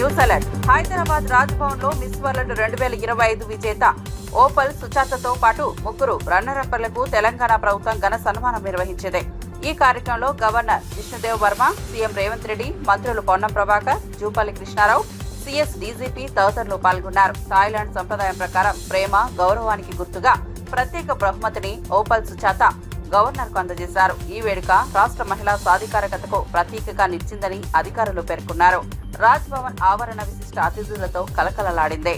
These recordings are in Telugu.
News alert. హైదరాబాద్ రాజ్భవన్ లో మిస్ వరల్డ్ 2025 విజేత ఓపల్ సుచాతతో పాటు ముగ్గురు రన్నరప్పలకు తెలంగాణ ప్రభుత్వం ఘన సన్మానం నిర్వహించింది. ఈ కార్యక్రమంలో గవర్నర్ విష్ణుదేవ్ వర్మ, సీఎం రేవంత్ రెడ్డి, మంత్రులు పొన్నం ప్రభాకర్, జూపల్లి కృష్ణారావు, సిఎస్ డీజీపీ తదితరులు పాల్గొన్నారు. థాయిలాండ్ సంప్రదాయం ప్రకారం ప్రేమ, గౌరవానికి గుర్తుగా ప్రత్యేక బహుమతిని ఓపల్ సుచాత గవర్నర్ కు అందజేశారు. ఈ వేడుక రాష్ట్ర మహిళా సాధికారతకు ప్రతీకగా నిలిచిందని అధికారులు పేర్కొన్నారు. రాజ్భవన్ ఆవరణ విశిష్ట అతిథులతో కలకలలాడింది.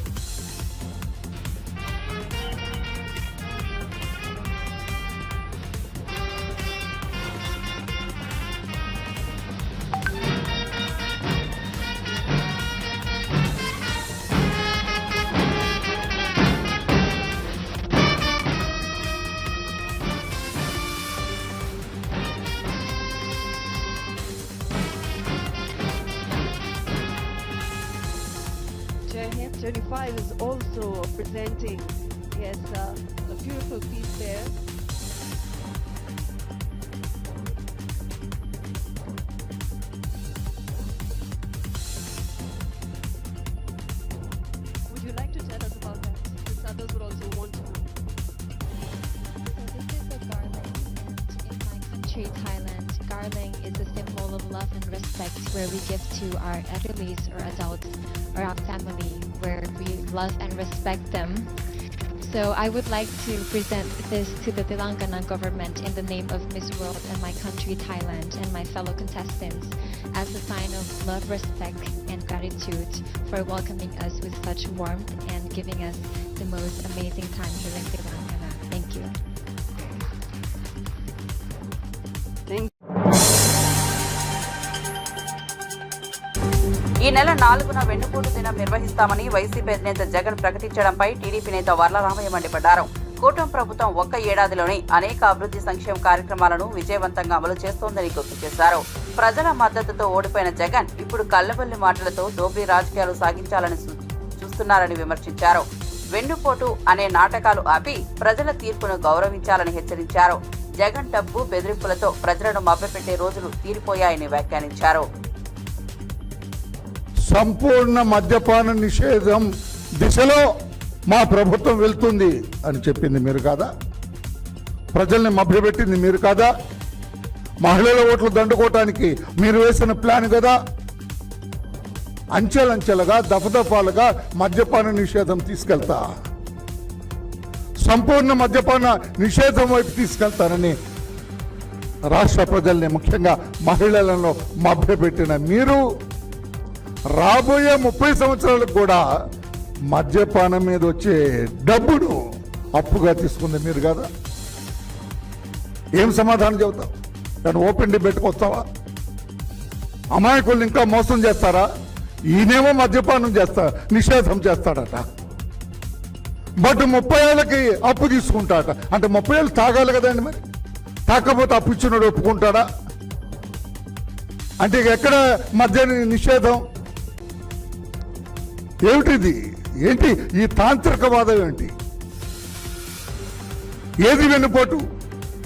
Journey 5 is also presenting, yes, a beautiful piece there. Would you like to tell us about that? Since others would also want to know. So this is a garland, and in my country, Thailand, garland is a symbol of love and respect where we give to our elderlies or adults or our family, where we love and respect them. So I would like to present this to the Telangana government in the name of Miss World and my country, Thailand, and my fellow contestants as a sign of love, respect, and gratitude for welcoming us with such warmth and giving us the most amazing time here in Telangana. Thank you. ఈ నెల 4న వెన్నుపోటు దినం నిర్వహిస్తామని వైసీపీ అధినేత జగన్ ప్రకటించడంపై టీడీపీ నేత వర్లరామయ్య మండిపడ్డారు. కూటమి ప్రభుత్వం ఒక్క ఏడాదిలోనే అనేక అభివృద్ధి సంక్షేమ కార్యక్రమాలను విజయవంతంగా అమలు చేస్తోందని గుర్తు చేశారు. ప్రజల మద్దతుతో ఓడిపోయిన జగన్ ఇప్పుడు కల్లబొల్లి మాటలతో దోపిడీ రాజకీయాలు సాగించాలని చూస్తున్నారని విమర్శించారు. వెన్నుపోటు అనే నాటకాలు ఆపి ప్రజల తీర్పును గౌరవించాలని హెచ్చరించారు. జగన్ డబ్బు బెదిరింపులతో ప్రజలను మభ్యపెట్టే రోజులు తీరిపోయాయని వ్యాఖ్యానించారు. సంపూర్ణ మద్యపాన నిషేధం దిశలో మా ప్రభుత్వం వెళ్తుంది అని చెప్పింది మీరు కాదా? ప్రజల్ని మభ్యపెట్టింది మీరు కాదా? మహిళల ఓట్లు దండుకోవటానికి మీరు వేసిన ప్లాన్ కదా? అంచెలంచెలుగా దఫదఫాలుగా మద్యపాన నిషేధం తీసుకెళ్తా, సంపూర్ణ మద్యపాన నిషేధం వైపు తీసుకెళ్తానని రాష్ట్ర ప్రజల్ని, ముఖ్యంగా మహిళలను మభ్యపెట్టిన మీరు రాబోయే 30 సంవత్సరాలకు కూడా మద్యపానం మీద వచ్చే డబ్బును అప్పుగా తీసుకుంది మీరు కదా? ఏం సమాధానం చెబుతావు? దాన్ని ఓపెన్ డిబేట్కి వస్తావా? అమాయకుల్ని ఇంకా మోసం చేస్తారా? ఈయనేమో మద్యపానం నిషేధం చేస్తాడట, బట్ 30 ఏళ్ళకి అప్పు తీసుకుంటాడట. అంటే 30 ఏళ్ళు తాగాలి కదండి, మరి తాకపోతే అప్పు ఇచ్చినోడు ఒప్పుకుంటాడా? అంటే ఎక్కడ మద్య నిషేధం? ఏమిటిది? ఏంటి ఈ తాంత్రికవాదం? ఏంటి? ఏది వెన్నుపోటు?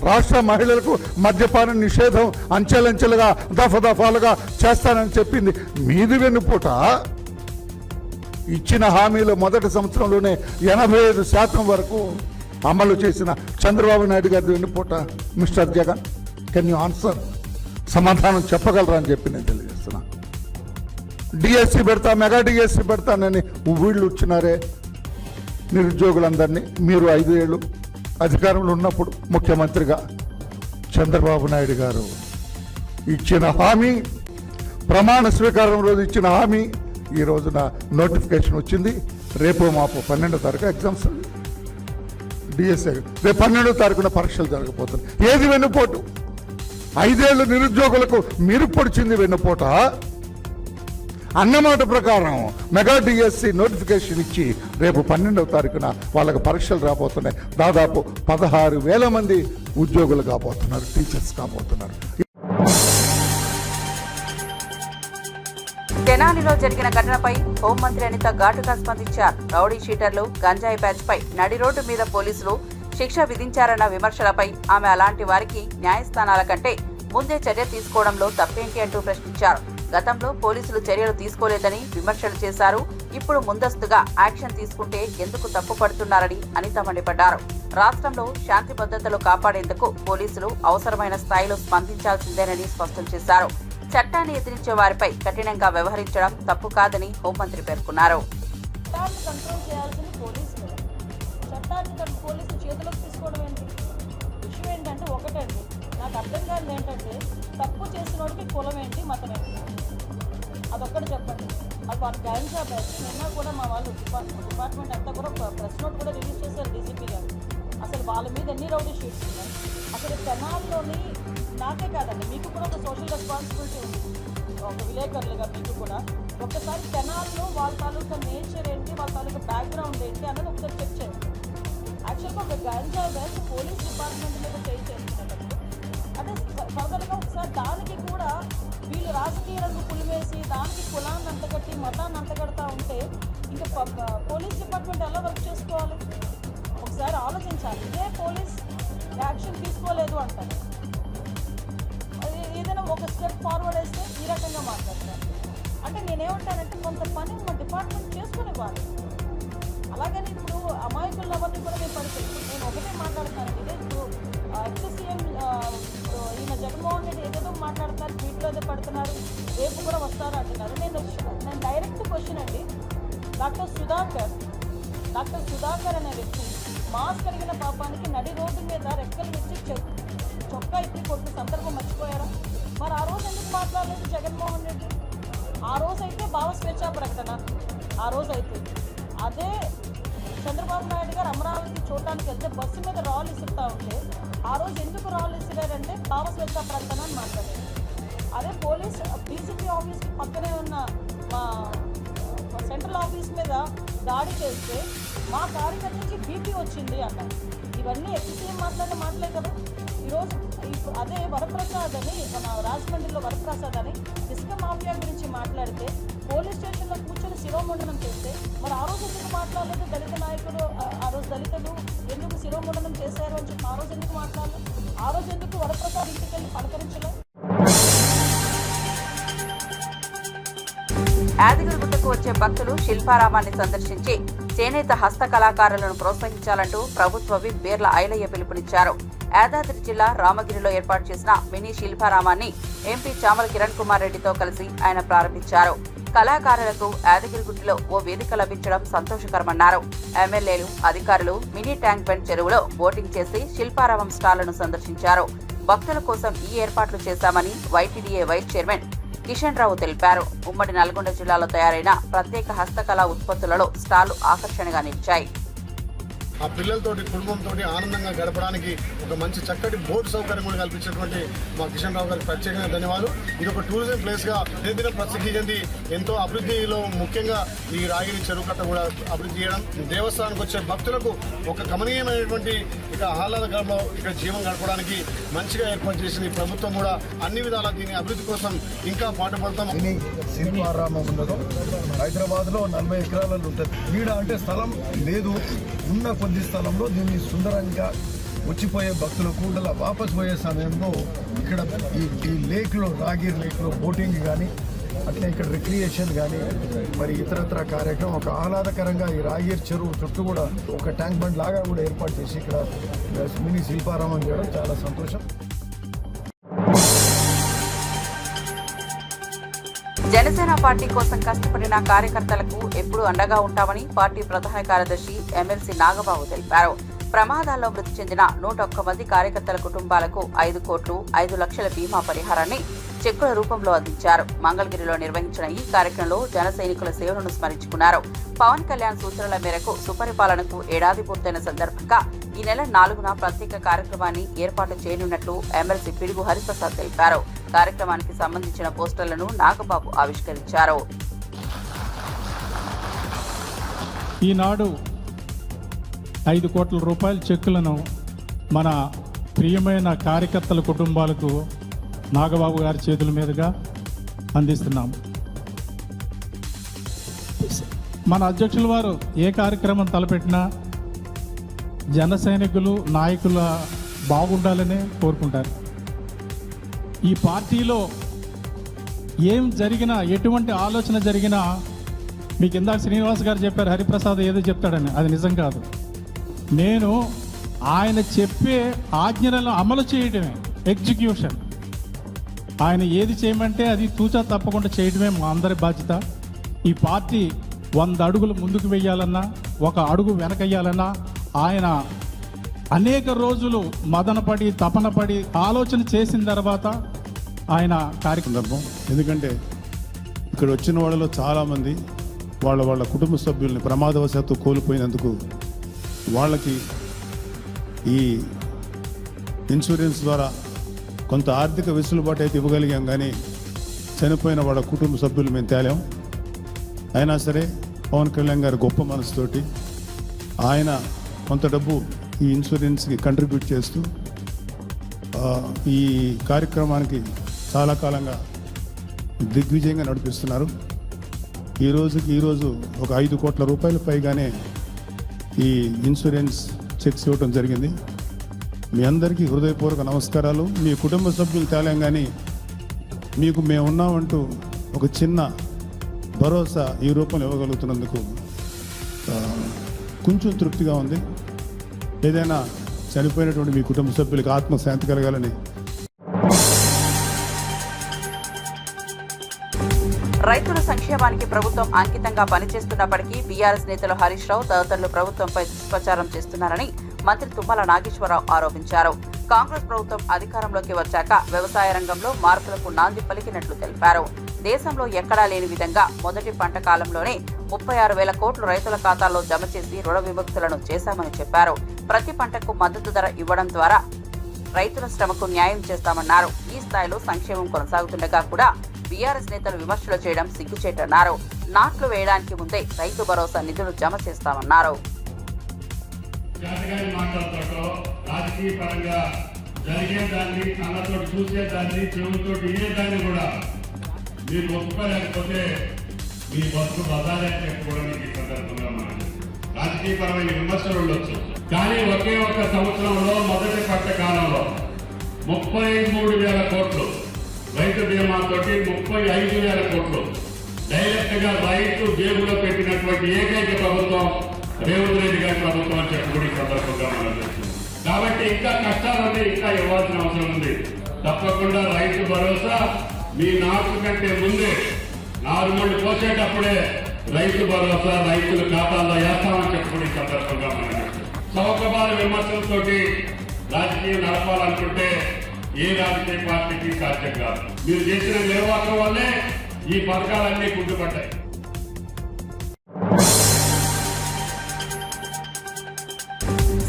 రాష్ట్ర మహిళలకు మద్యపాన నిషేధం అంచెలంచెలుగా దఫదఫాలుగా చేస్తానని చెప్పింది మీది వెన్నుపోట? ఇచ్చిన హామీలు మొదటి సంవత్సరంలోనే 85% వరకు అమలు చేసిన చంద్రబాబు నాయుడు గారి వెన్నుపోట mister Jagan. Can you answer? సమాధానం చెప్పగలరా అని చెప్పి నేను తెలియజేస్తున్నా. డిఎస్సి పెడతా, మెగా డిఎస్సి పెడతానని వీళ్ళు వచ్చినారే నిరుద్యోగులందరినీ. మీరు 5 ఏళ్ళు అధికారంలో ఉన్నప్పుడు ముఖ్యమంత్రిగా చంద్రబాబు నాయుడు గారు ఇచ్చిన హామీ, ప్రమాణ స్వీకారం రోజు ఇచ్చిన హామీ ఈ రోజున నోటిఫికేషన్ వచ్చింది. రేపు మాపు 12వ తారీఖు ఎగ్జామ్స్, డిఎస్సి రేపు 12వ తారీఖున పరీక్షలు జరగబోతున్నాయి. ఏది వెన్నుపోటు? 5 ఏళ్ళు నిరుద్యోగులకు మీరు పొడిచింది వెన్నుపోట? అన్నమాట ప్రకారం మెగా డిఎస్సి నోటిఫికేషన్ ఇచ్చి రేపు 12వ తారీఖున వాళ్ళకి పరీక్షలు రాబోతున్నాయి. దాదాపు 16,000 మంది ఉద్యోగులు కాబోతున్నారు, టీచర్స్ కాబోతున్నారు. తెనాలిలో జరిగిన ఘటనపై హోంమంత్రి అనిత ఘాటుగా స్పందించారు. రౌడీ షీటర్లు, గంజాయి బ్యాచ్ పై నడి రోడ్డు మీద పోలీసులు శిక్ష విధించారన్న విమర్శలపై ఆమె అలాంటి వారికి న్యాయస్థానాల కంటే ముందే చర్య తీసుకోవడంలో తప్పేంటి అంటూ ప్రశ్నించారు. గతంలో పోలీసులు చర్యలు తీసుకోలేదని విమర్శలు చేశారు. ఇప్పుడు ముందస్తుగా యాక్షన్ తీసుకుంటే ఎందుకు తప్పుపడుతున్నారని అనిత మండిపడ్డారు. రాష్ట్రంలో శాంతి భద్రతలు కాపాడేందుకు పోలీసులు అవసరమైన స్థాయిలో స్పందించాల్సిందేనని స్పష్టం చేశారు. చట్టాన్ని ఎదిరించే వారిపై కఠినంగా వ్యవహరించడం తప్పు కాదని హోంమంత్రి పేర్కొన్నారు. చట్టాన్ని కంట్రోల్ చేయాల్సింది పోలీసులు. చట్టాన్ని పోలీసులు చేతిలోకి తీసుకోవడం ఏంటి? విషయం ఏంటంటే ఒకటండి, నాకు అర్థం కాదు ఏంటంటే తప్పు చేసిన వాడికి కులం ఏంటి, మతం ఏంటి, అదొక్కటి చెప్పండి. అది వాళ్ళ గాంజా బ్యాచ్. నిన్న కూడా మా వాళ్ళు డిపార్ట్మెంట్ అంతా కూడా ప్రెస్ నోట్ కూడా రిలీజ్ చేశారు డీసీపీ గారు. అసలు వాళ్ళ మీద ఎన్ని రౌడీ షీట్స్ ఉన్నాయి. అసలు తెనాల్లోని నాకే కాదండి, మీకు కూడా ఒక సోషల్ రెస్పాన్సిబిలిటీ ఉంది, ఒక విలేకరులుగా మీకు కూడా. ఒకసారి తెనాల్లో వాళ్ళ తాలూకా నేచర్ ఏంటి, వాళ్ళ తాలూకా బ్యాక్గ్రౌండ్ ఏంటి అన్నది ఒకసారి చెక్ చేయండి. యాక్చువల్గా ఒక గాంజా బ్యాచ్ పోలీస్ డిపార్ట్మెంట్ మీద చేస్తున్నప్పుడు అంటే ఫర్దర్గా ఒకసారి దానికి కూడా వీళ్ళు రాజకీయ రంగు పులివేసి దానికి కులాన్ని అంతకట్టి మతాన్ని అంతకడతా ఉంటే ఇంకా పోలీస్ డిపార్ట్మెంట్ ఎలా వర్క్ చేసుకోవాలి? ఒకసారి ఆలోచించాలి. ఇదే పోలీస్ యాక్షన్ తీసుకోలేదు అంటారు, ఏదైనా ఒక స్టెప్ ఫార్వర్డ్ వేస్తే ఈ రకంగా మాట్లాడతారు. అంటే నేనేమంటానంటే కొంత పని మా డిపార్ట్మెంట్ చేసుకునేవాళ్ళు. అలాగని ఇప్పుడు అమాయకులు ఎవరిని కూడా మేము పరిస్థితి నేను ఒకటే మాట్లాడుతాను. ఇదే ఇప్పుడు ఎక్స్-సీఎం ఈయన జగన్మోహన్ రెడ్డి ఏదేదో మాట్లాడుతున్నారు, ట్వీట్లో ఏదో పడుతున్నారు, రేపు కూడా వస్తారు అంటున్నారు. నేను డైరెక్ట్ క్వశ్చన్ అండి, డాక్టర్ సుధాకర్ అనే వ్యక్తి మాస్క్ అడిగిన పాపానికి నడి రోడ్డు మీద రెక్కలు ఇచ్చి చొక్కా ఇప్పి కొట్టిన సందర్భం మర్చిపోయారా? మరి ఆ రోజు ఎందుకు మాట్లాడలేదు జగన్మోహన్ రెడ్డి? ఆ రోజైతే భావ స్వేచ్ఛా ప్రకటన, ఆ రోజైతే అదే చంద్రబాబు నాయుడు గారు అమరావతి చూడటానికి వెళ్తే బస్సు మీద రాళ్ళు ఇసురుతూ ఉంటే ఆ రోజు ఎందుకు రాళ్ళు ఇసిరారంటే భావ స్వేచ్ఛా ప్రకటన అని మాట్లాడారు. అదే పోలీస్ డీసీపీ ఆఫీస్కి పక్కనే ఉన్న మా సెంట్రల్ ఆఫీస్ మీద దాడి చేస్తే మా కార్యకర్తకి బీపీ వచ్చింది అన్నారు. ఇవన్నీ ఎక్స్-సీఎం మాట్లాడిన మాటలే కదా. ఈరోజు అదే వరప్రసాద్ అని మన రాజమండ్రిలో వరప్రసాద్ అని ఇసుక మాఫియా గురించి మాట్లాడితే పోలీస్ స్టేషన్లో కూర్చొని శిరోముండనం చేస్తే మరి ఆ రోజు ఎందుకు మాట్లాడలేదు? దళిత నాయకుడు ఆ రోజు దళితులు ఎందుకు శిరోముండనం చేశారు అని చెప్పి ఆ రోజు ఎందుకు మాట్లాడలేదు? ఆ రోజు ఎందుకు వరప్రసాద్ ఇంటికి వెళ్ళి పలకరించలేదు? యాదగిరిగుట్టకు వచ్చే భక్తులు శిల్పారామాన్ని సందర్శించి చేనేత హస్త కళాకారులను ప్రోత్సహించాలంటూ ప్రభుత్వ విప్ బీర్ల ఐలయ్య పిలుపునిచ్చారు. యాదాద్రి జిల్లా రామగిరిలో ఏర్పాటు చేసిన మినీ శిల్పారామాన్ని ఎంపీ చామల కిరణ్ కుమార్ రెడ్డితో కలిసి ఆయన ప్రారంభించారు. కళాకారులకు యాదగిరిగుట్టలో ఓ వేదిక లభించడం సంతోషకరమన్నారు. ఎమ్మెల్యేలు, అధికారులు మినీ ట్యాంక్ బండ్ చెరువులో బోటింగ్ చేసి శిల్పారామం స్టాళ్లను సందర్శించారు. భక్తుల కోసం ఈ ఏర్పాట్లు చేశామని YTDA vice chairman Kishan Rao తెలిపారు. ఉమ్మడి నల్గొండ జిల్లాలో తయారైన ప్రత్యేక హస్తకళా ఉత్పత్తులలో స్టాళ్లు ఆకర్షణగా నిలిచాయి. ఆ పిల్లలతోటి కుటుంబంతో ఆనందంగా గడపడానికి ఒక మంచి చక్కటి బోట్ సౌకర్యం కూడా కల్పించినటువంటి మా కిషన్ రావు గారికి ప్రత్యేకంగా ధన్యవాదాలు. ఇది ఒక టూరిజం ప్లేస్గా దినదిన ప్రసిద్ధి చెంది ఎంతో అభివృద్ధిలో ముఖ్యంగా ఈ రాగిరి చెరువు కట్ట కూడా అభివృద్ధి చేయడం, దేవస్థానానికి వచ్చే భక్తులకు ఒక గమనీయమైనటువంటి ఇక ఆహ్లాదకరంలో ఇక్కడ జీవం గడపడానికి మంచిగా ఏర్పాటు చేసిన ఈ ప్రభుత్వం కూడా అన్ని విధాలా దీని అభివృద్ధి కోసం ఇంకా పాటుపడతాం. శిల్పారామం ఉన్నదో హైదరాబాద్లో 40 ఎకరాలలో ఉంటుంది. ఈడ అంటే స్థలం లేదు, ఉన్న కొద్ది స్థలంలో దీన్ని సుందరంగా వచ్చిపోయే భక్తులకు ఇలా వాపస్ పోయే సమయంలో ఇక్కడ ఈ లేక్లో రాగిర్ లేక్లో బోటింగ్ కానీ అట్లా ఇక్కడ రిక్రియేషన్ కానీ మరి ఇతరత్ర కార్యక్రమం ఒక ఆహ్లాదకరంగా ఈ రాగిర్ చెరువు చుట్టూ కూడా ఒక ట్యాంక్ బండ్ లాగా కూడా ఏర్పాటు చేసి ఇక్కడ మినీ శిల్పారామం చేయడం చాలా సంతోషం. జనసేన పార్టీ కోసం కష్టపడిన కార్యకర్తలకు ఎప్పుడూ అండగా ఉంటామని పార్టీ ప్రధాన కార్యదర్శి ఎమ్మెల్సీ నాగబాబు తెలిపారు. ప్రమాదాల్లో మృతి చెందిన 101 మంది కార్యకర్తల కుటుంబాలకు 5 కోట్లు 5 లక్షల బీమా పరిహారాన్ని చెక్కుల రూపంలో అందించారు. మంగళగిరిలో నిర్వహించిన ఈ కార్యక్రమంలో జన సైనికుల సేవలను స్మరించుకున్నారు. పవన్ కళ్యాణ్ సూచనల మేరకు సుపరిపాలనకు ఏడాది పూర్తయిన సందర్భంగా ఈ నెల 4న ప్రత్యేక కార్యక్రమాన్ని ఏర్పాటు చేయనున్నట్లు ఎమ్మెల్సీ పిడుగు హరిప్రసాద్ తెలిపారు. కార్యక్రమానికి సంబంధించిన పోస్టర్లను నాగబాబు ఆవిష్కరించారు. ఈనాడు 5 కోట్ల రూపాయల చెక్కులను మన ప్రియమైన కార్యకర్తల కుటుంబాలకు నాగబాబు గారి చేతుల మీదుగా అందిస్తున్నాం. మన అధ్యక్షుల వారు ఏ కార్యక్రమం తలపెట్టినా జన సైనికులు నాయకుల బాగుండాలనే కోరుకుంటారు. ఈ పార్టీలో ఏం జరిగినా, ఎటువంటి ఆలోచన జరిగినా, మీకు ఇందాక శ్రీనివాస్ గారు చెప్పారు హరిప్రసాద్ ఏదో చెప్తాడని, అది నిజం కాదు. నేను ఆయన చెప్పే ఆజ్ఞలను అమలు చేయడమే ఎగ్జిక్యూషన్. ఆయన ఏది చేయమంటే అది తూచా తప్పకుండా చేయడమే మా అందరి బాధ్యత. ఈ పార్టీ 100 అడుగులు ముందుకు వెయ్యాలన్నా, 1 అడుగు వెనకయ్యాలన్నా ఆయన అనేక రోజులు మదనపడి తపనపడి ఆలోచన చేసిన తర్వాత ఆయన కార్యక్రమం. ఎందుకంటే ఇక్కడ వచ్చిన వాళ్ళలో చాలామంది వాళ్ళ కుటుంబ సభ్యుల్ని ప్రమాదవశాత్తు కోల్పోయినందుకు వాళ్ళకి ఈ ఇన్సూరెన్స్ ద్వారా కొంత ఆర్థిక వెసులుబాటు అయితే ఇవ్వగలిగాం, కానీ చనిపోయిన వాళ్ళ కుటుంబ సభ్యులు మేము తేలాం. అయినా సరే పవన్ కళ్యాణ్ గారు గొప్ప మనసుతోటి ఆయన కొంత డబ్బు ఈ ఇన్సూరెన్స్కి కంట్రిబ్యూట్ చేస్తూ ఈ కార్యక్రమానికి చాలా కాలంగా దిగ్విజయంగా నడిపిస్తున్నారు. ఈరోజు ఒక 5 కోట్ల రూపాయల పైగానే ఈ ఇన్సూరెన్స్ చెక్స్ ఇవ్వడం జరిగింది. మీ అందరికీ హృదయపూర్వక నమస్కారాలు. మీ కుటుంబ సభ్యులు తేలాం, కానీ మీకు మేము ఉన్నామంటూ ఒక చిన్న భరోసా ఈ రూపంలో ఇవ్వగలుగుతున్నందుకు కొంచెం తృప్తిగా ఉంది. ఏదైనా చనిపోయినటువంటి మీ కుటుంబ సభ్యులకు ఆత్మశాంతి కలగాలని. రైతుల సంక్షేమానికి ప్రభుత్వం అంకితంగా పనిచేస్తున్నప్పటికీ బీఆర్ఎస్ నేతలు హరీష్ రావు తదితరులు ప్రభుత్వంపై దుష్ప్రచారం చేస్తున్నారని మంత్రి తుమ్మల నాగేశ్వరరావు ఆరోపించారు. కాంగ్రెస్ ప్రభుత్వం అధికారంలోకి వచ్చాక వ్యవసాయ రంగంలో మార్పులకు నాంది పలికినట్లు తెలిపారు. దేశంలో ఎక్కడా లేని విధంగా మొదటి పంట కాలంలోనే 36,000 కోట్లు రైతుల ఖాతాల్లో జమ చేసి రుణ విముక్తులను చేశామని చెప్పారు. ప్రతి పంటకు మద్దతు ధర ఇవ్వడం ద్వారా రైతుల శ్రమకు న్యాయం చేస్తామన్నారు. ఈ స్థాయిలో సంక్షేమం కొనసాగుతుండగా కూడా బీఆర్ఎస్ నేతలు విమర్శలు చేయడం సిగ్గుచేటన్నారు. నాట్లు వేయడానికి ముందే రైతు భరోసా నిధులు జమ చేస్తామన్నారు. జాతకాన్ని మాట్లాడుతాడో రాజకీయ పరంగా జరిగేదాన్ని కళ్ళతో చూసేదాన్ని చెవులతో వినేదాన్ని కూడా మీరు ఒప్పుకోలేకపోతే మీ బతుకు బదాలే చెప్పుకోవడానికి ఈ సందర్భంగా మనం రాజకీయపరమైన విమర్శలు ఉండొచ్చు, కానీ ఒకే ఒక్క సంవత్సరంలో మొదటి పంట కాలంలో 33,000 కోట్లు రైతు బీమాతోటి 35,000 కోట్లు డైరెక్ట్ గా రైతు జేబులో పెట్టినటువంటి ఏకైక ప్రభుత్వం రేవంత్ రెడ్డి గారి ప్రభుత్వం అని చెప్పుకునే సందర్భంగా మనం చూస్తున్నాం. కాబట్టి ఇంకా కష్టాలుంది, ఇంకా ఇవ్వాల్సిన అవసరం ఉంది. తప్పకుండా రైతు భరోసా మీ నాటు కంటే ముందే నారుమళ్ళు పోసేటప్పుడే రైతు భరోసా రైతుల ఖాతాల్లో వేస్తామని చెప్పుకునే సందర్భంగా మనం చౌకబాల విమర్శలతోటి రాజకీయం నడపాలనుకుంటే ఏ రాజకీయ పార్టీకి సాధ్యం కాదు. మీరు చేసిన నిర్వాహకం వల్లే ఈ పథకాలన్నీ కుంటుపడ్డాయి.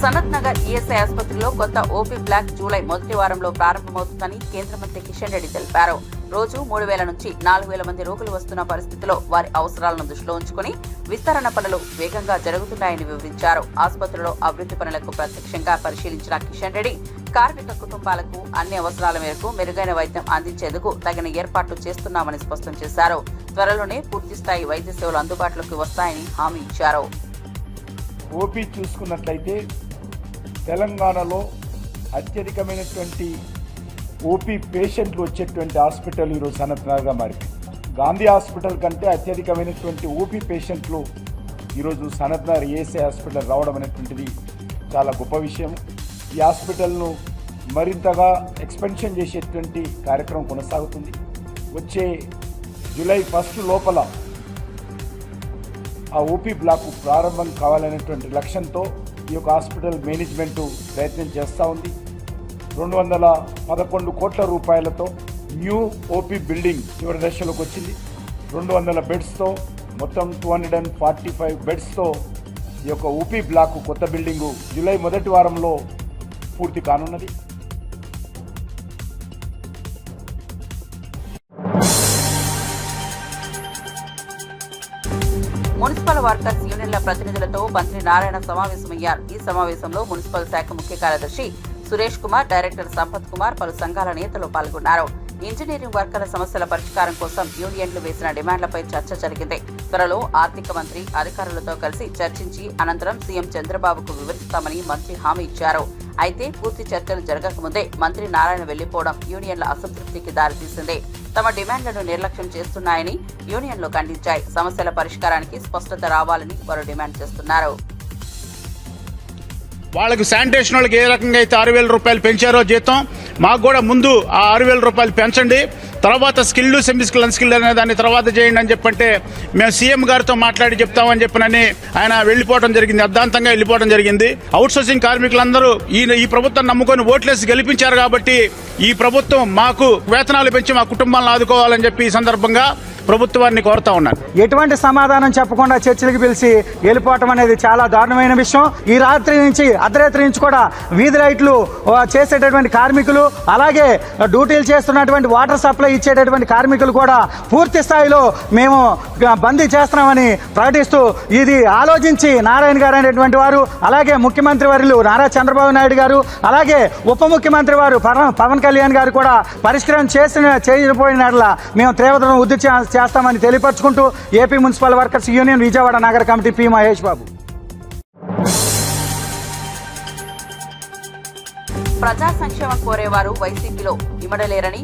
సనత్ నగర్ ఈఎస్ఐ ఆసుపత్రిలో కొత్త ఓపీ బ్లాక్ జూలై మొదటి వారంలో ప్రారంభమవుతుందని కేంద్ర మంత్రి కిషన్ రెడ్డి తెలిపారు. రోజు 3,000 నుంచి 4,000 మంది రోగులు వస్తున్న పరిస్థితిలో వారి అవసరాలను దృష్టిలో ఉంచుకుని విస్తరణ పనులు వేగంగా జరుగుతున్నాయని వివరించారు. ఆసుపత్రిలో అభివృద్ధి పనులకు ప్రత్యక్షంగా పరిశీలించిన కిషన్ రెడ్డి కార్మిక కుటుంబాలకు అన్ని అవసరాల మేరకు మెరుగైన వైద్యం అందించేందుకు తగిన ఏర్పాట్లు చేస్తున్నామని స్పష్టం చేశారు. త్వరలోనే పూర్తిస్థాయి వైద్య సేవలు అందుబాటులోకి వస్తాయని హామీ ఇచ్చారు. ఓపీ చూసుకున్నట్లయితే తెలంగాణలో అత్యధికమైనటువంటి ఓపీ పేషెంట్లు వచ్చేటువంటి హాస్పిటల్ ఈరోజు సనత్ నగర్గా మారింది. గాంధీ హాస్పిటల్ కంటే అత్యధికమైనటువంటి ఓపీ పేషెంట్లు ఈరోజు సనత్ నగర్ ఈఎస్ఐ హాస్పిటల్ రావడం అనేటువంటిది చాలా గొప్ప విషయం. ఈ హాస్పిటల్ను మరింతగా ఎక్స్పెన్షన్ చేసేటువంటి కార్యక్రమం కొనసాగుతుంది. వచ్చే జూలై 1 లోపల ఆ ఓపీ బ్లాక్ ప్రారంభం కావాలనేటువంటి లక్ష్యంతో ఈ యొక్క హాస్పిటల్ మేనేజ్మెంటు ప్రయత్నం చేస్తూ ఉంది. 211 కోట్ల రూపాయలతో న్యూ ఓపీ బిల్డింగ్ చివరి దశలోకి వచ్చింది. 200 బెడ్స్తో మొత్తం 245 బెడ్స్తో ఈ యొక్క ఓపీ బ్లాక్ కొత్త బిల్డింగు జూలై మొదటి వారంలో పూర్తి కానున్నది. మున్సిపల్ వర్కర్స్ యూనియన్ల ప్రతినిధులతో మంత్రి నారాయణ సమావేశమయ్యారు. ఈ సమావేశంలో మున్సిపల్ శాఖ ముఖ్య కార్యదర్శి సురేష్ కుమార్, డైరెక్టర్ సంపత్ కుమార్, పలు సంఘాల నేతలు పాల్గొన్నారు. ఇంజనీరింగ్ వర్కర్ల సమస్యల పరిష్కారం కోసం యూనియన్లు వేసిన డిమాండ్లపై చర్చ జరిగింది. త్వరలో ఆర్థిక మంత్రి అధికారులతో కలిసి చర్చించి అనంతరం సీఎం చంద్రబాబుకు వివరిస్తామని మంత్రి హామీ ఇచ్చారు. అయితే పూర్తి చర్చలు జరగకముందే మంత్రి నారాయణ వెళ్లిపోవడం యూనియన్ల అసంతృప్తికి దారితీసింది. తమ డిమాండ్లను నిర్లక్ష్యం చేస్తున్నాయని యూనియన్లు ఖండించాయి. సమస్యల పరిష్కారానికి స్పష్టత రావాలని వారు డిమాండ్ చేస్తున్నారు. వాళ్ళకి శానిటేషన్ వాళ్ళకి ఏ రకంగా అయితే 6,000 రూపాయలు పెంచారో జీతం, మాకు కూడా ముందు ఆ 6,000 రూపాయలు పెంచండి, తర్వాత స్కిల్డ్ సెమీ స్కిల్ అన్స్కిల్డ్ అనే దాన్ని తర్వాత చేయండి అని చెప్పంటే మేము సీఎం గారితో మాట్లాడి చెప్తామని చెప్పనని ఆయన వెళ్ళిపోవడం జరిగింది, అర్ధాంతంగా వెళ్ళిపోవడం జరిగింది. అవుట్ సోర్సింగ్ కార్మికులందరూ ఈ ప్రభుత్వం నమ్ముకొని ఓట్లేసి గెలిపించారు కాబట్టి ఈ ప్రభుత్వం మాకు వేతనాలు పెంచి మా కుటుంబాలను ఆదుకోవాలని చెప్పి ఈ సందర్భంగా ప్రభుత్వాన్ని కోరుతా ఉన్నాను. ఎటువంటి సమాధానం చెప్పకుండా చర్చలకు పిలిచి వెళ్ళిపోవటం అనేది చాలా దారుణమైన విషయం. ఈ రాత్రి నుంచి అర్ధరాత్రి నుంచి కూడా వీధి లైట్లు చేసేటటువంటి కార్మికులు, అలాగే డ్యూటీలు చేస్తున్నటువంటి వాటర్ సప్లై ఇచ్చేటటువంటి కార్మికులు కూడా పూర్తి స్థాయిలో మేము బందీ చేస్తున్నామని ప్రకటిస్తూ, ఇది ఆలోచించి నారాయణ గారు అనేటువంటి వారు, అలాగే ముఖ్యమంత్రి వర్యులు నారా చంద్రబాబు నాయుడు గారు, అలాగే ఉప ముఖ్యమంత్రి వారు పవన్ కళ్యాణ్ గారు కూడా పరిష్కారం చేయకపోయినట్ల మేము తీవ్ర ఉద్యమం చేస్తామని తెలియపరచుకుంటూ AP municipal workers union Vijayawada నగర కమిటీ పి మహేష్ బాబు. ప్రజా సంక్షేమం కోరేవారు వైసీపీలో ఇమడలేరని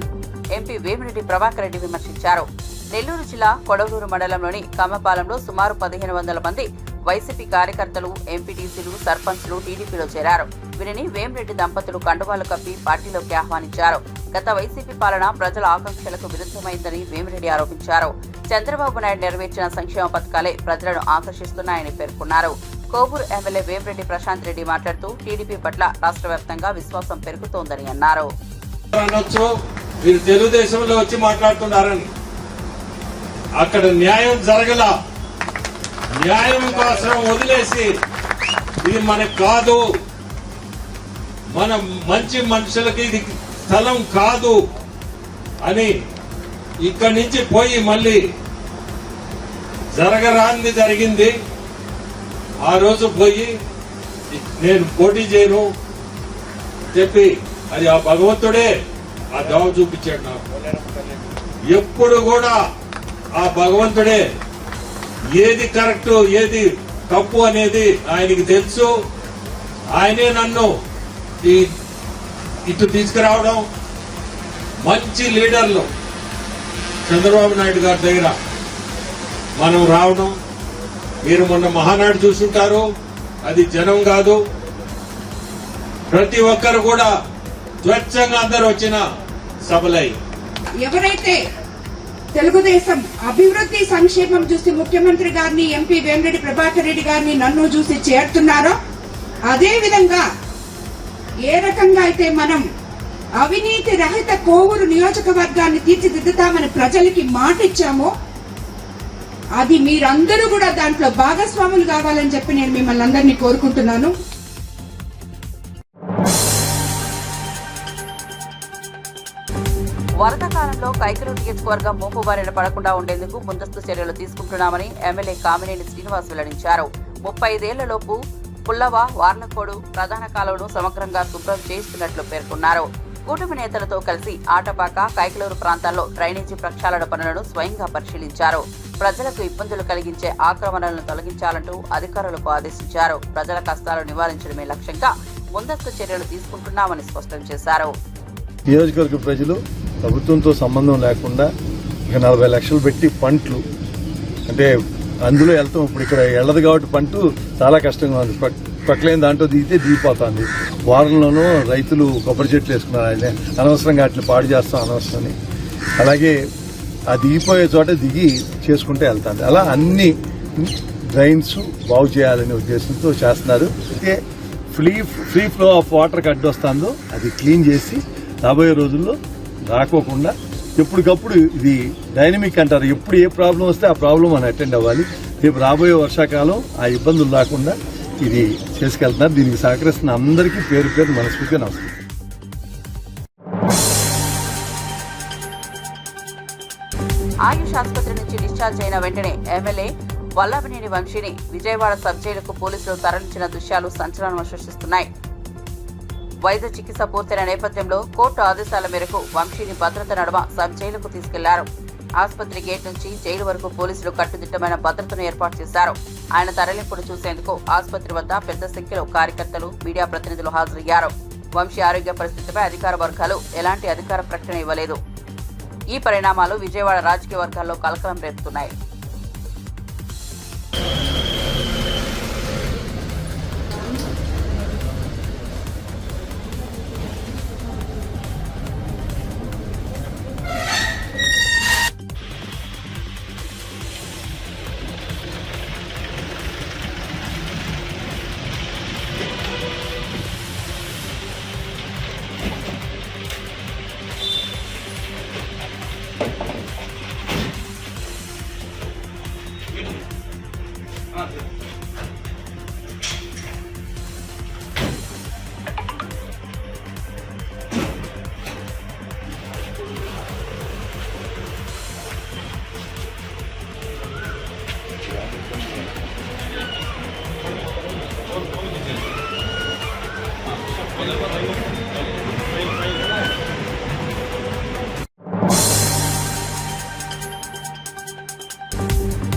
ఎంపీ వేమిరెడ్డి ప్రభాకర్ రెడ్డి విమర్శించారు. నెల్లూరు జిల్లా కొడవలూరు మండలంలోని కమ్మపాలెంలో సుమారు 1,500 మంది వైసీపీ కార్యకర్తలు, ఎంపీటీసీలు, సర్పంచ్లు టీడీపీలో చేరారు. వీరిని వేమిరెడ్డి దంపతులు కండువాలు కప్పి పార్టీలోకి ఆహ్వానించారు. గత వైసీపీ పాలన ప్రజల ఆకాంక్షలకు విరుద్ధమైందని వేమిరెడ్డి ఆరోపించారు. చంద్రబాబు నాయుడు నెరవేర్చిన సంక్షేమ పథకాలే ప్రజలను ఆకర్షిస్తున్నాయని పేర్కొన్నారు. కోవూరు ఎమ్మెల్యే వేమిరెడ్డి ప్రశాంత్ రెడ్డి మాట్లాడుతూ టీడీపీ పట్ల రాష్ట్ర వ్యాప్తంగా విశ్వాసం పెరుగుతోందని అన్నారు. మీరు తెలుగుదేశంలో వచ్చి మాట్లాడుతున్నారని, అక్కడ న్యాయం జరగల, న్యాయం కోసం వదిలేసి ఇది మనకు కాదు, మన మంచి మనుషులకి ఇది స్థలం కాదు అని ఇక్కడి నుంచి పోయి మళ్ళీ జరగరాంది జరిగింది. ఆ రోజు పోయి నేను పోటీ చేయను చెప్పి అది ఆ భగవంతుడే ఆ దావ చూపించాడు నాకు. ఎప్పుడు కూడా ఆ భగవంతుడే ఏది కరెక్ట్ ఏది తప్పు అనేది ఆయనకి తెలుసు. ఆయనే నన్ను ఇటు తీసుకురావడం, మంచి లీడర్లు చంద్రబాబు నాయుడు గారి దగ్గర మనం రావడం. మీరు మొన్న మహానాడు చూసుంటారు, అది జనం కాదు, ప్రతి ఒక్కరు కూడా స్వచ్ఛంగా అందరు వచ్చిన సభలై. ఎవరైతే తెలుగుదేశం అభివృద్ధి సంక్షేమం చూసి ముఖ్యమంత్రి గారిని, ఎంపీ వేమిరెడ్డి ప్రభాకర్ రెడ్డి గారిని, నన్ను చూసి చేరుతున్నారో, అదే విధంగా ఏ రకంగా అయితే మనం అవినీతి రహిత కోవూరు నియోజకవర్గాన్ని తీర్చిదిద్దుతామని ప్రజలకి మాట ఇచ్చామో, అది మీరందరూ కూడా దాంట్లో భాగస్వాములు కావాలని చెప్పి నేను మిమ్మల్ని అందరినీ కోరుకుంటున్నాను. వరద కాలంలో కైకలూరు నియోజకవర్గం ముంపు బారిన పడకుండా ఉండేందుకు ముందస్తు చర్యలు తీసుకుంటున్నామని ఎమ్మెల్యే కామినేని శ్రీనివాస్ వెల్లడించారు. 35 ఏళ్లలోపు పుల్లవ, వార్లకోడు ప్రధాన కాలువను సమగ్రంగా శుభ్రం చేస్తున్నట్లు పేర్కొన్నారు. కూటమి నేతలతో కలిసి ఆటపాక, కైకలూరు ప్రాంతాల్లో డ్రైనేజీ ప్రక్షాళన పనులను స్వయంగా పరిశీలించారు. ప్రజలకు ఇబ్బందులు కలిగించే ఆక్రమణలను తొలగించాలంటూ అధికారులకు ఆదేశించారు. ప్రజల కష్టాలు నివారించడమే లక్ష్యంగా ముందస్తు చర్యలు తీసుకుంటున్నామని స్పష్టం చేశారు. నియోజకవర్గ ప్రజలు ప్రభుత్వంతో సంబంధం లేకుండా ఇక 40 లక్షలు పెట్టి పంటలు అంటే అందులో వెళ్తాం. ఇప్పుడు ఇక్కడ వెళ్ళదు కాబట్టి పంట చాలా కష్టంగా ఉంది. పక్కలేని దాంట్లో దిగితే దిగిపోతుంది. వారంలోనూ రైతులు కొబ్బరి చెట్లు వేసుకున్నారు. ఆయన అనవసరంగా వాటిని పాడు చేస్తాం అనవసరమని. అలాగే ఆ దిగిపోయే చోట దిగి చేసుకుంటే వెళ్తుంది. అలా అన్ని డ్రైన్స్ బాగు చేయాలనే ఉద్దేశంతో చేస్తున్నారు. అయితే ఫ్రీ ఫ్లో ఆఫ్ వాటర్కి అడ్డొస్తుందో అది క్లీన్ చేసి రాబోయే రోజుల్లో రాకోకుండా ఎప్పటికప్పుడు ఇది డైనమిక్ అంటారు. ఎప్పుడు ఏ ప్రాబ్లం వస్తే ఆ ప్రాబ్లం మనం అటెండ్ అవ్వాలి. రేపు రాబోయే వర్షాకాలం ఆ ఇబ్బందులు రాకుండా ఇది చేసుకెళ్తున్నారు. దీనికి సహకరిస్తున్న అందరికీ పేరు పేరు మనస్ఫూర్తిగా నమస్కారం. ఆయుష్ ఆసుపత్రి నుంచి డిశ్చార్జ్ అయిన వెంటనే ఎమ్మెల్యే వల్లభనేని వంశీని విజయవాడ సబ్ జైలుకు పోలీసులు తరలించిన దృశ్యాలు సంచలనం సృష్టిస్తున్నాయి. వైద్య చికిత్స పూర్తయిన నేపథ్యంలో కోర్టు ఆదేశాల మేరకు వంశీని భద్రత నడుమ సబ్ జైలుకు తీసుకెళ్లారు. ఆసుపత్రి గేట్ నుంచి జైలు వరకు పోలీసులు కట్టుదిట్టమైన భద్రతను ఏర్పాటు చేశారు. ఆయన తరలింపును చూసేందుకు ఆసుపత్రి వద్ద పెద్ద సంఖ్యలో కార్యకర్తలు, మీడియా ప్రతినిధులు హాజరయ్యారు. వంశీ ఆరోగ్య పరిస్థితిపై అధికార వర్గాలు ఎలాంటి అధికార ప్రకటన ఇవ్వలేదు. ఈ పరిణామాలు విజయవాడ రాజకీయ వర్గాల్లో కలకలం రేపుతున్నాయి.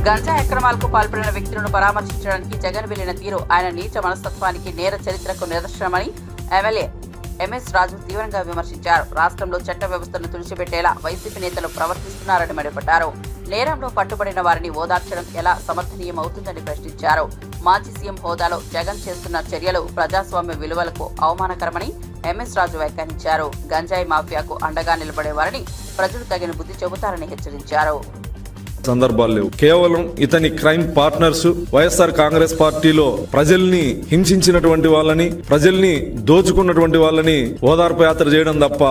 గంజా అక్రమాలకు పాల్పడిన వ్యక్తులను పరామర్శించడానికి జగన్ వెళ్లిన తీరు ఆయన నీచ మనస్తత్వానికి, నేర చరిత్రకు నిదర్శనమని ఎమ్మెల్యే ఎంఎస్ రాజు తీవ్రంగా విమర్శించారు. రాష్ట్రంలో చట్ట వ్యవస్థను తుడిచిపెట్టేలా వైసీపీ నేతలు ప్రవర్తిస్తున్నారని మండిపడ్డారు. నేరంలో పట్టుబడిన వారిని ఓదార్చడం ఎలా సమర్థనీయమవుతుందని ప్రశ్నించారు. మాజీ సీఎం హోదాలో జగన్ చేస్తున్న చర్యలు ప్రజాస్వామ్య విలువలకు అవమానకరమని ఎంఎస్ రాజు వ్యాఖ్యానించారు. గంజాయి మాఫియాకు అండగా నిలబడేవారిని ప్రజలు తగిన బుద్ధి చెబుతారని హెచ్చరించారు. సందర్భాలు లేవు. కేవలం ఇతని క్రైమ్ పార్ట్నర్స్ వైఎస్ఆర్ కాంగ్రెస్ పార్టీలో ప్రజల్ని హింసించినటువంటి వాళ్ళని, ప్రజల్ని దోచుకున్నటువంటి వాళ్ళని ఓదార్పు యాత్ర చేయడం తప్ప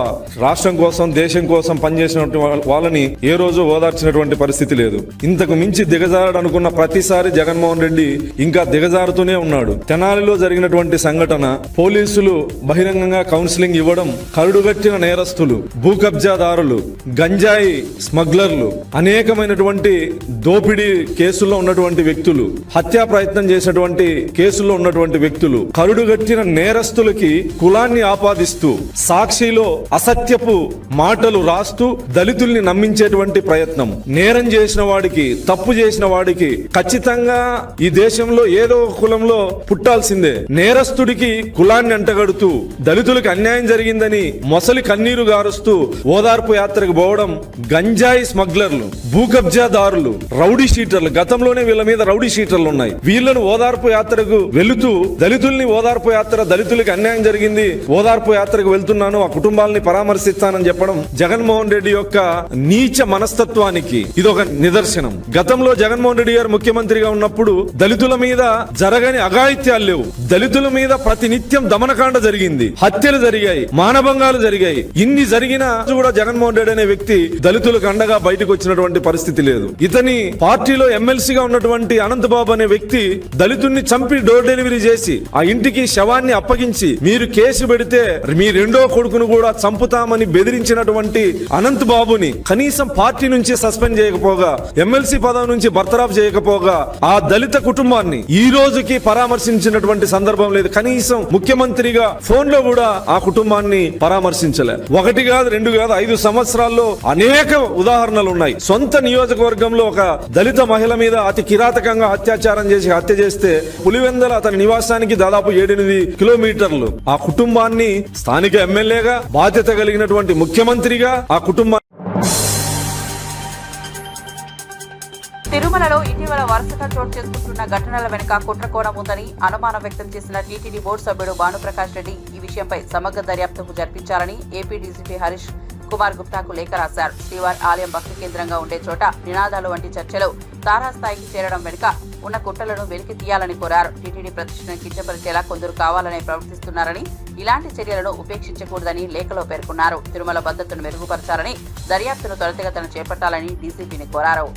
రాష్ట్రం కోసం, దేశం కోసం పనిచేసినటువంటి వాళ్ళని ఏ రోజు ఓదార్చినటువంటి పరిస్థితి లేదు. ఇంతకు మించి దిగజారడనుకున్న ప్రతిసారి జగన్మోహన్ రెడ్డి ఇంకా దిగజారుతూనే ఉన్నాడు. తెనాలిలో జరిగినటువంటి సంఘటన, పోలీసులు బహిరంగంగా కౌన్సిలింగ్ ఇవ్వడం, కరుడుగట్టిన నేరస్తులు, భూ కబ్జాదారులు, గంజాయి స్మగ్లర్లు, అనేకమైనటువంటి దోపిడీ కేసుల్లో ఉన్నటువంటి వ్యక్తులు, హత్యా ప్రయత్నం చేసినటువంటి కేసుల్లో ఉన్నటువంటి వ్యక్తులు, కరుడుగట్టిన నేరస్తులకి కులాన్ని ఆపాదిస్తూ, సాక్షిలో అసత్యపు మాటలు రాస్తూ దళితుల్ని నమ్మించేటువంటి ప్రయత్నం. నేరం చేసిన వాడికి, తప్పు చేసిన వాడికి ఖచ్చితంగా ఈ దేశంలో ఏదో ఒక కులంలో పుట్టాల్సిందే. నేరస్తుడికి కులాన్ని అంటగడుతూ దళితులకు అన్యాయం జరిగిందని మొసలి కన్నీరు గారుస్తూ ఓదార్పు యాత్రకు పోవడం గంజాయి స్మగ్లర్లు, భూ కబ్జాదారులు, రౌడీ షీటర్లు, గతంలోనే వీళ్ళ మీద రౌడీ షీటర్లు ఉన్నాయి. వీళ్ళను ఓదార్పు యాత్రకు వెళుతూ దళితుల్ని ఓదార్పు యాత్ర, దళితులకి అన్యాయం జరిగింది, ఓదార్పు యాత్రకు వెళ్తున్నాను, ఆ కుటుంబాలని పరామర్శిస్తానని చెప్పడం జగన్మోహన్ రెడ్డి యొక్క నీచ మనస్తత్వానికి ఇదొక నిదర్శనం. గతంలో జగన్మోహన్ రెడ్డి గారు ముఖ్యమంత్రిగా ఉన్నప్పుడు దళితుల మీద జరగని అఘాయిత్యాలు లేవు. దళితుల మీద ప్రతినిత్యం దమనకాండ జరిగింది, హత్యలు జరిగాయి, మానభంగాలు జరిగాయి. ఇన్ని జరిగినా కూడా జగన్మోహన్ రెడ్డి అనే వ్యక్తి దళితులకు అండగా బయటకు వచ్చినటువంటి పరిస్థితి లేదు. ఇతని పార్టీలో ఎమ్మెల్సీగా ఉన్నటువంటి అనంతబాబు అనే వ్యక్తి దళితుడిని చంపి డోర్ డెలివరీ చేసి ఆ ఇంటికి శవాన్ని అప్పగించి మీరు కేసు పెడితే మీ రెండో కొడుకును కూడా చంపుతామని బెదిరించినటువంటి అనంతబాబుని కనీసం పార్టీ నుంచి సస్పెండ్ చేయకపోగా, ఎమ్మెల్సీ పదవి నుంచి బర్తరాఫ్ చేయకపోగా ఆ దళిత కుటుంబాన్ని ఈ రోజుకి పరామర్శించినటువంటి సందర్భం లేదు. కనీసం ముఖ్యమంత్రిగా ఫోన్ లో కూడా ఆ కుటుంబాన్ని పరామర్శించలే. ఒకటి కాదు, రెండు కాదు, 5 సంవత్సరాల్లో అనేక ఉదాహరణలు ఉన్నాయి. సొంత నియోజకవర్గంలో ఒక దళిత మహిళ మీద అతి కిరాతకంగా అత్యాచారం చేసి హత్య చేస్తే పులివెందల అతని నివాసానికి దాదాపు 7-8 కిలోమీటర్లు. ఆ కుటుంబాన్ని స్థానిక ఎమ్మెల్యేగా, బాధ్యత కలిగినటువంటి ముఖ్యమంత్రిగా ఆ కుటుంబాన్ని. తిరుమలలో ఇటీవల వరుసగా చోటు చేసుకుంటున్న ఘటనల వెనుక కుట్రకోణం ఉందని అనుమానం వ్యక్తం చేసిన టీటీడీ బోర్డు సభ్యుడు భానుప్రకాష్ రెడ్డి ఈ విషయంపై సమగ్ర దర్యాప్తుకు జరిపించాలని ఏపీ డీజీపీ హరీష్ కుమార్ గుప్తాకు లేఖ రాశారు. శ్రీవారి ఆలయం భక్తి కేంద్రంగా ఉండే చోట నినాదాలు వంటి చర్చలు తారాస్థాయికి చేరడం వెనుక ఉన్న కుట్రలను వెలికి తీయాలని కోరారు. టీటీడీ ప్రతిష్టను కించపరిచేలా కొందరు కావాలనే ప్రవర్తిస్తున్నారని, ఇలాంటి చర్యలను ఉపేక్షించకూడదని లేఖలో పేర్కొన్నారు. తిరుమల భద్రతను మెరుగుపరచాలని, దర్యాప్తును త్వరితగతిన చేపట్టాలని డీసీపీని కోరారు.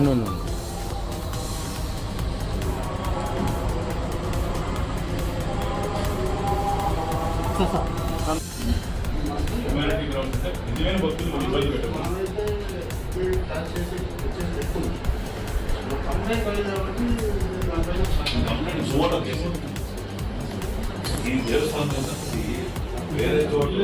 No. హ్యుమానిటీ గ్రౌండ్స్ అంటే నిజమైన భక్తులు మనం ఇబ్బంది పెట్టాము. ఈ దేవస్థానం వేరే చోట్ల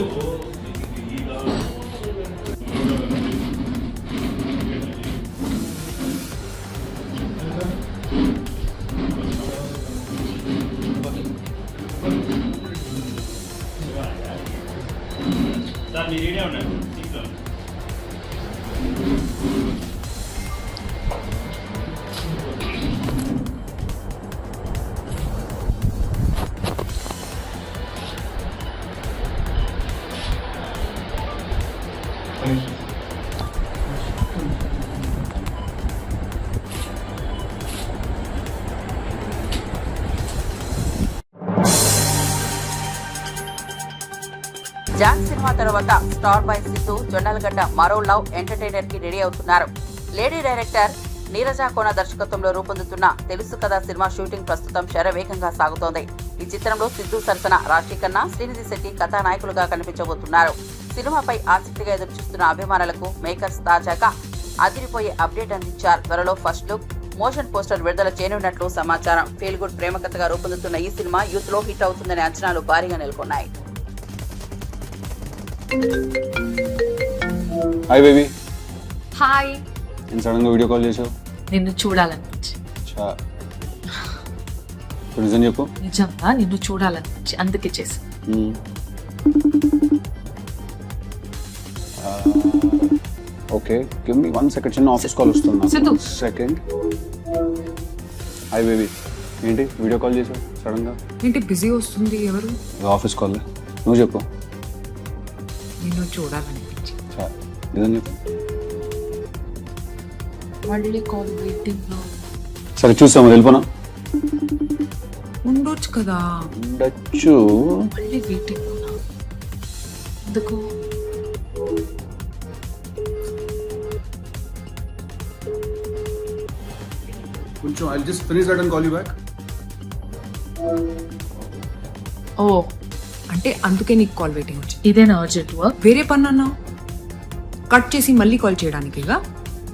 మీరు ఏడే ఉన్నారు ఇంట్లో. జాక్ సినిమా తర్వాత స్టార్ బాయ్ సిద్ధు జొన్నలగడ్డ మరో లవ్ ఎంటర్టైనర్ కి రెడీ అవుతున్నారు. లేడీ డైరెక్టర్ నీరజా కోన దర్శకత్వంలో రూపొందుతున్న తెలుసు కదా సినిమా షూటింగ్ ప్రస్తుతం శరవేగంగా సాగుతోంది. ఈ చిత్రంలో సిద్ధు సరసన రాశి ఖన్నా, శ్రీనిధి శెట్టి కథానాయకులుగా కనిపించబోతున్నారు. సినిమాపై ఆసక్తిగా ఎదురుచూస్తున్న అభిమానులకు మేకర్స్ తాజాగా అదిరిపోయే అప్డేట్ అందించారు. త్వరలో ఫస్ట్ లుక్, మోషన్ పోస్టర్ విడుదల చేయనున్నట్లు సమాచారం. ఫీల్ గుడ్ ప్రేమ కథగా రూపొందుతున్న ఈ సినిమా యూత్ లో హిట్ అవుతుందనే అంచనాలు భారీగా నెలకొన్నాయి. Hi baby. హాయ్. నేను సడన్గా వీడియో కాల్ చేసావు. నిన్ను చూడాలనిపించి. ఇప్పుడు నిజం చెప్పు. నిజంగా నిన్ను చూడాలనిపించి అందుకే చేసి. ఓకే, గివ్ మీ 1 సెకండ్, చిన్న ఆఫీస్ కాల్ వస్తున్నా. సిద్ధు. సెకండ్. Hi baby. ఏంటి వీడియో కాల్ చేసావు సడన్గా? ఏంటి బిజీ వస్తుంది? ఎవరు? Office call. నువ్వు చెప్పు. నిన్ను చూడాలనిపించి. నిజం చెప్పు. మళ్ళీ కాల్ వెయిటింగ్ లో. సరే చూసాము, వెళ్ళిపోనా? ఉండొచ్చు కదా. ఉండొచ్చు. మళ్ళీ వెయిటింగ్ లో ఎందుకు? కొంచెం I just finish that and call you back. ఓ, అంటే అందుకే నీకు కాల్ వెయిటింగ్ వచ్చి. ఇదేనా అర్జెంట్ వర్క్? వేరే పని అన్నావు, కట్ చేసి మళ్ళీ కాల్ చేయడానికిగా.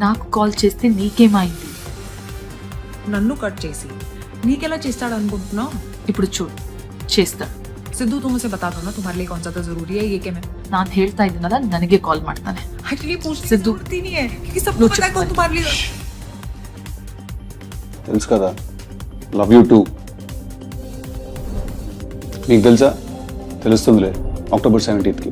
నాకు కాల్ చేస్తే నీకేమైంది? నన్ను కట్ చేసి నీకెలా చేస్తాడు అనుకుంటున్నావు? ఇప్పుడు చూడు, చేస్తాడు. ಸಿದ್ದು तुमसे बता दो ना तुम्हारे लिए कौन सा जरूरी है ये क्या मैं ನಾನು ಹೇಳ್ತಾ ಇದ್ದೀನಲ್ಲ ನನಗೆ ಕಾಲ್ ಮಾಡ್ತಾನೆ. एक्चुअली पूछने की जरूरत ही नहीं है कि सब पता है कौन तुम्हारे लिए. తెలుసు కదా, లవ్ యూ టూ. మీకు తెలుసా? తెలుస్తుందిలే, October 17th.